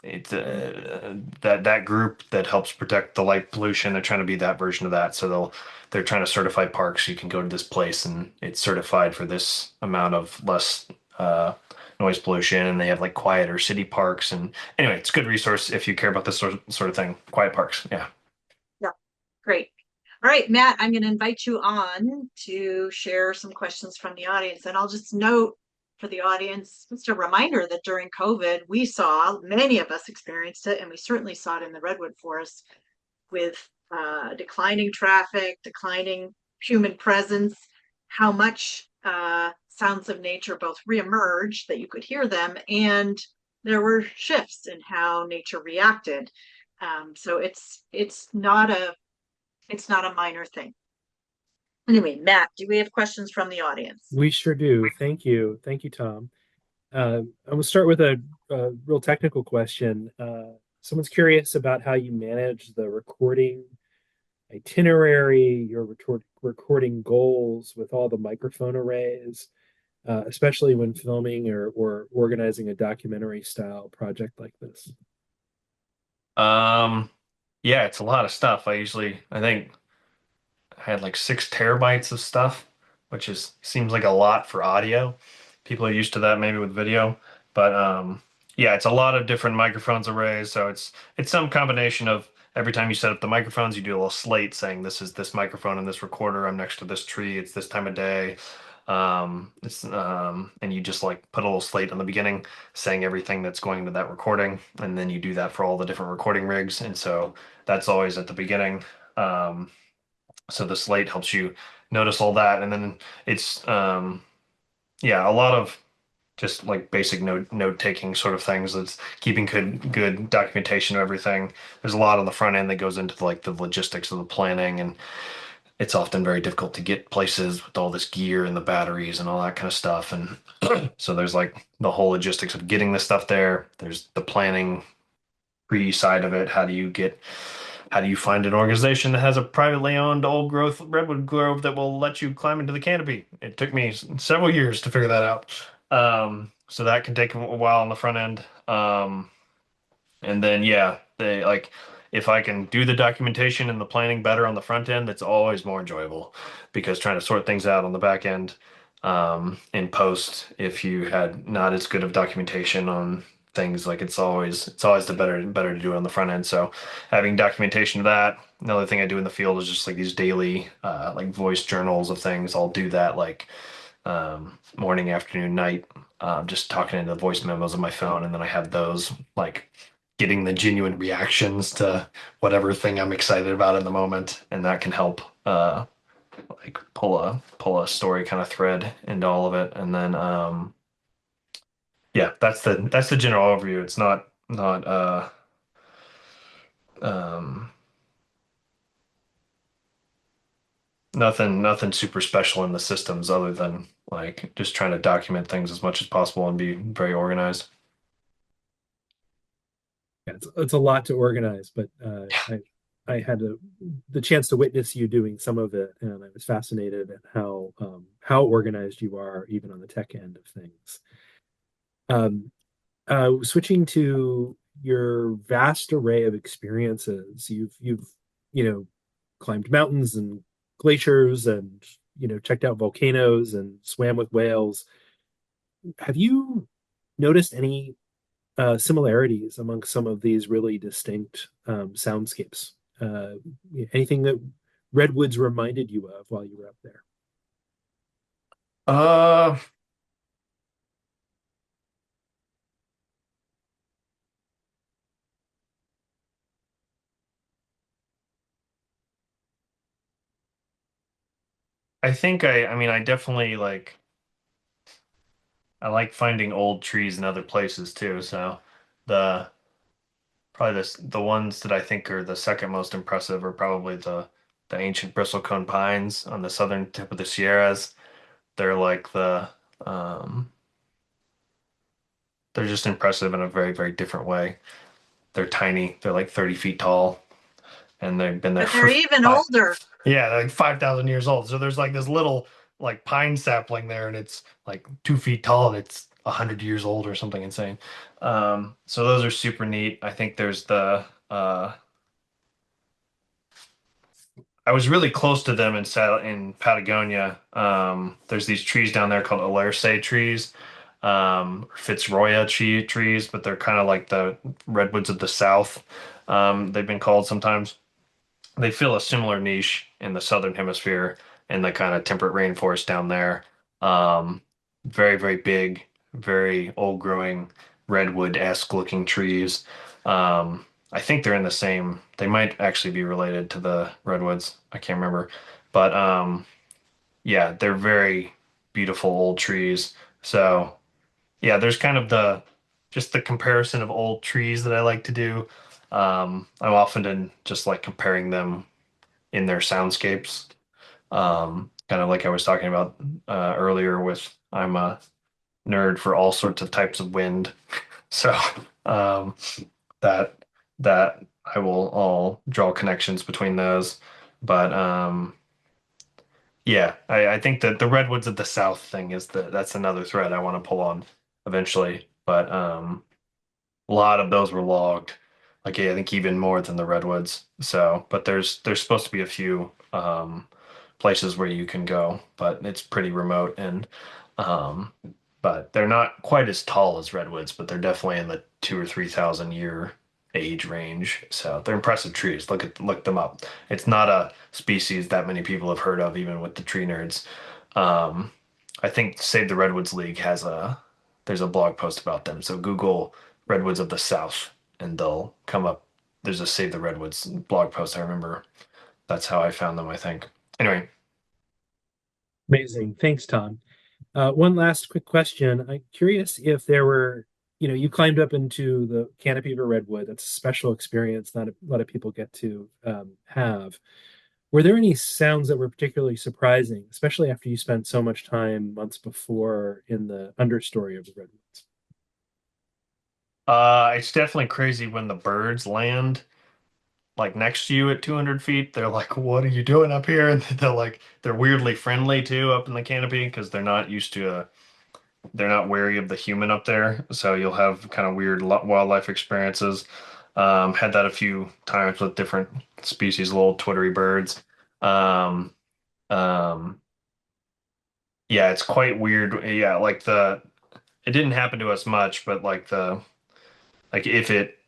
It's that group that helps protect the light pollution. They're trying to be that version of that. So they're trying to certify parks. You can go to this place and it's certified for this amount of less noise pollution. And they have like quieter city parks. And anyway, it's a good resource if you care about this sort of thing. Quiet parks. Yeah. Yeah, great. All right, Matt, I'm going to invite you on to share some questions from the audience. And I'll just note for the audience, just a reminder that during COVID, we saw, many of us experienced it, and we certainly saw it in the Redwood forest with declining traffic, declining human presence, how much sounds of nature both reemerged, that you could hear them, and there were shifts in how nature reacted. So it's not a minor thing. Anyway, Matt, do we have questions from the audience? We sure do. Thank you. Thank you, Tom. I'm going to start with a real technical question. Someone's curious about how you manage the recording itinerary, your recording goals with all the microphone arrays, especially when filming or organizing a documentary style project like this. Um, yeah, it's a lot of stuff. I think I had like 6 terabytes of stuff, which is seems like a lot for audio. People are used to that maybe with video, but yeah, it's a lot of different microphones arrays. So it's some combination of every time you set up the microphones, you do a little slate saying this is this microphone and this recorder. I'm next to this tree. It's this time of day. It's and you just like put a little slate on the beginning saying everything that's going into that recording, and then you do that for all the different recording rigs, and so that's always at the beginning. Um, so the slate helps you notice all that, and then it's yeah, a lot of just like basic note taking sort of things. That's keeping good documentation of everything. There's a lot on the front end that goes into like the logistics of the planning, and it's often very difficult to get places with all this gear and the batteries and all that kind of stuff. And so there's like the whole logistics of getting this stuff there. There's the planning pre side of it. How do you find an organization that has a privately owned old growth redwood grove that will let you climb into the canopy? It took me several years to figure that out. So that can take a while on the front end. And then yeah, they like if I can do the documentation and the planning better on the front end, that's always more enjoyable because trying to sort things out on the back end in post, if you had not as good of documentation on things, like it's always the better to do it on the front end. So having documentation of that. Another thing I do in the field is just like these daily like voice journals of things. I'll do that like morning, afternoon, night, just talking into the voice memos on my phone, and then I have those like getting the genuine reactions to whatever thing I'm excited about in the moment, and that can help like pull a story kind of thread into all of it. And then yeah, that's the general overview. It's not um nothing super special in the systems other than like just trying to document things as much as possible and be very organized. Yeah, it's a lot to organize, but I had the chance to witness you doing some of it, and I was fascinated at how organized you are, even on the tech end of things. Um, Switching to your vast array of experiences, you've you know climbed mountains and glaciers, and checked out volcanoes and swam with whales. Have you noticed any similarities among some of these really distinct soundscapes? Uh, Anything that Redwoods reminded you of while you were up there? Uh, I think I mean I definitely like I like finding old trees in other places too. So the probably the ones that I think are the second most impressive are probably the ancient bristlecone pines on the southern tip of the Sierras. They're like um they're just impressive in a very, very different way. They're tiny. They're like 30 feet tall, and they've been there But they're for even five. older. Yeah, they're like 5,000 years old. So there's like this little like pine sapling there, and it's like 2 feet tall, and it's 100 years old or something insane. So those are super neat. I think there's I was really close to them in Patagonia. There's these trees down there called Alerce trees, Fitzroya trees, but they're kind of like the redwoods of the South. They've been called sometimes. They fill a similar niche in the southern hemisphere in the kind of temperate rainforest down there. Um, Very, very big, very old growing redwood-esque looking trees. I think they're in the same, they might actually be related to the redwoods. I can't remember. But yeah, they're very beautiful old trees. So yeah, there's kind of just the comparison of old trees that I like to do. I'm often in just like comparing them in their soundscapes. Kind of like I was talking about earlier with I'm a nerd for all sorts of types of wind. So um, that that I will all draw connections between those. But yeah, I think that the redwoods of the South thing that's another thread I want to pull on eventually. But a lot of those were logged. Like yeah, I think even more than the redwoods. So, but there's supposed to be a few places where you can go, but it's pretty remote and um, but they're not quite as tall as redwoods, but they're definitely in the 2 or 3 thousand year age range. So they're impressive trees. Look them up. It's not a species that many people have heard of, even with the tree nerds. Um, I think Save the Redwoods League there's a blog post about them. So Google Redwoods of the South and they'll come up. There's a Save the Redwoods blog post. I remember that's how I found them, I think. Anyway, Amazing. Thanks, Tom. One last quick question. I'm curious if there were, you climbed up into the canopy of a redwood. That's a special experience not a lot of people get to have. Were there any sounds that were particularly surprising, especially after you spent so much time months before in the understory of the redwoods? it's definitely crazy when the birds land like next to you at 200 feet. They're like, "What are you doing up here?" And they're weirdly friendly too up in the canopy because they're not used to they're not wary of the human up there. So you'll have kind of weird wildlife experiences. Had that a few times with different species, little twittery birds. Um, um, yeah, it's quite weird. Yeah, like it didn't happen to us much, but like like if it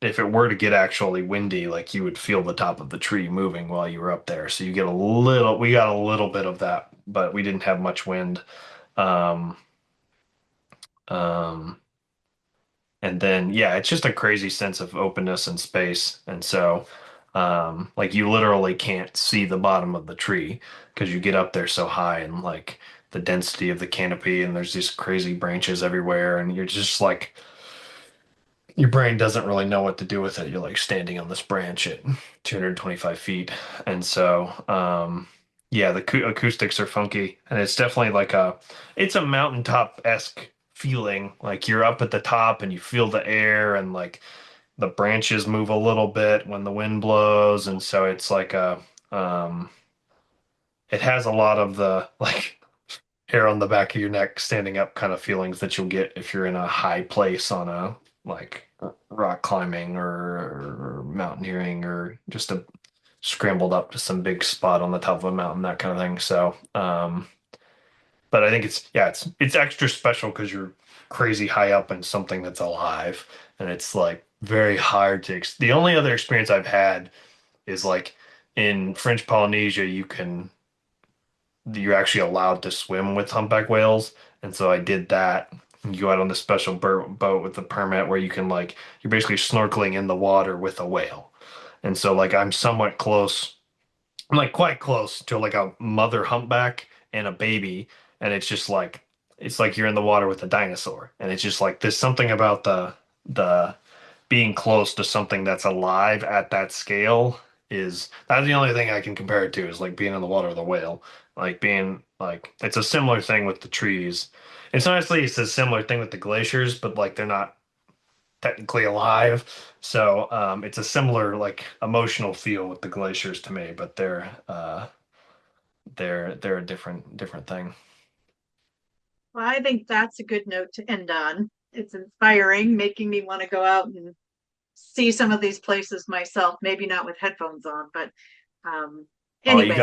were to get actually windy, like you would feel the top of the tree moving while you were up there. So you get we got a little bit of that, but we didn't have much wind. Um, um, and then, yeah, it's just a crazy sense of openness and space. And so, like you literally can't see the bottom of the tree because you get up there so high and like the density of the canopy and there's these crazy branches everywhere. And you're just like, your brain doesn't really know what to do with it. You're like standing on this branch at 225 feet. And so, yeah, the acoustics are funky, and it's definitely like it's a mountaintop-esque feeling. Like you're up at the top and you feel the air and like the branches move a little bit when the wind blows. And so it's like it has a lot of the like hair on the back of your neck standing up kind of feelings that you'll get if you're in a high place on a like rock climbing or mountaineering or just a scrambled up to some big spot on the top of a mountain, that kind of thing. So, but I think it's extra special because you're crazy high up in something that's alive, and it's like very hard to. The only other experience I've had is like in French Polynesia, you're actually allowed to swim with humpback whales. And so I did that. You go out on this special boat with a permit where you can like you're basically snorkeling in the water with a whale. And so like I'm somewhat close. I'm like quite close to like a mother humpback and a baby. And it's like you're in the water with a dinosaur. And it's just like there's something about the being close to something that's alive at that scale is that's the only thing I can compare it to is like being in the water with a whale. Like being like it's a similar thing with the trees. It's a similar thing with the glaciers, but like they're not technically alive. So it's a similar like emotional feel with the glaciers to me, but they're a different thing. Well, I think that's a good note to end on. It's inspiring, making me want to go out and see some of these places myself, maybe not with headphones on, but um, Oh, anyway, you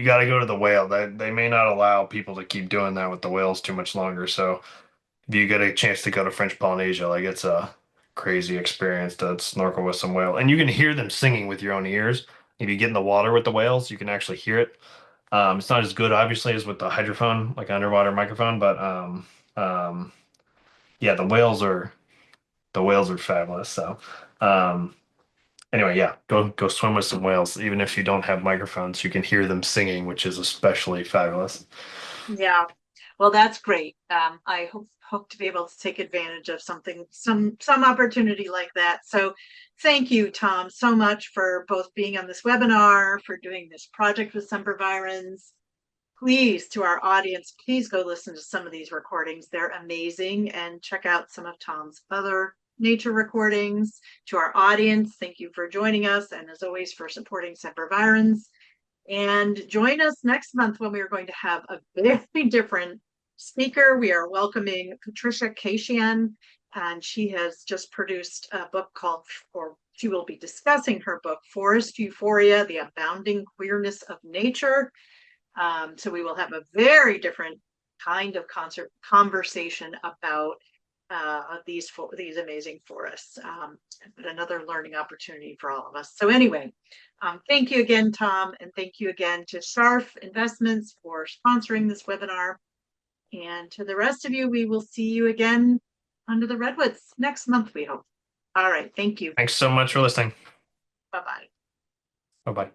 gotta go to the whale. They may not allow people to keep doing that with the whales too much longer. So if you get a chance to go to French Polynesia, like it's a crazy experience to snorkel with some whale. And you can hear them singing with your own ears. If you get in the water with the whales, you can actually hear it. It's not as good, obviously, as with the hydrophone, like underwater microphone, but um, yeah, the whales are fabulous. So um, anyway, yeah, go swim with some whales. Even if you don't have microphones, you can hear them singing, which is especially fabulous. yeah. Well, that's great. I hope to be able to take advantage of some opportunity like that. So, thank you, Tom, so much for both being on this webinar, for doing this project with Sempervirens. Please, to our audience, please go listen to some of these recordings. They're amazing, and check out some of Tom's other nature recordings. To our audience, thank you for joining us, and as always, for supporting Sempervirens. And join us next month when we are going to have a very different speaker. We are welcoming Patricia Kashian, and she has just produced a book called, or she will be discussing her book, Forest Euphoria, The Abounding Queerness of Nature. So we will have a very different kind of conversation about these amazing forests, but another learning opportunity for all of us. So anyway, thank you again, Tom, and thank you again to Sharf Investments for sponsoring this webinar. And to the rest of you, we will see you again under the Redwoods next month, we hope. All right, thank you. Thanks so much for listening. Bye-bye. Bye bye.